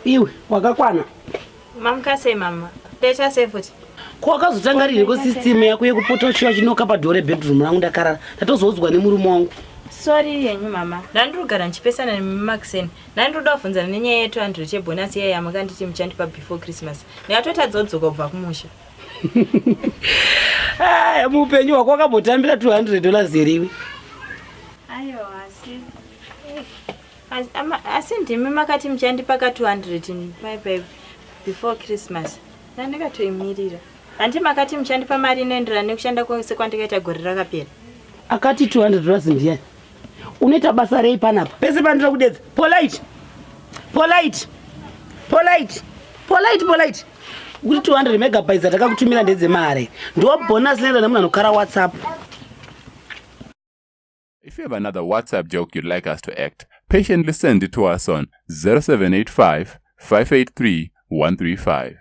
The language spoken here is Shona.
Iwe wakakwana. Mamkase mama. Data safe. Kwakazotanga ririko system yako yekupota chiya chinoka padhore bedroom rangu ndakarara. Tatozoudzwa nemurume wangu. Sorry yenyu mama. Ndandirugara nchipesana nemaxen. Nandiroda kufunzana nenyaya yetu 200 chebonus yaya yamukanditi muchandi pa before Christmas. Ndakatotadzoka kubva kumusha. Ah, muupenyu wako wakambotambira $200 here. Ayo asi ndimi makati muchandi paka 200 bye before Christmas. Ndandikatoimirira. Handi makati muchandi pa mari inoenderana nekushanda kwese kwandikaita gore rakapera. Akati $200 ndiye. Unoita basa rei panapa. Pese pandira kudedza. Polite. Kuti 200 megabytes atakakutumira ndedze mare. Ndo bonus nenda nemunhu anokara WhatsApp. If you have another WhatsApp joke you'd like us to act, patiently send it to us on 0785 583 135.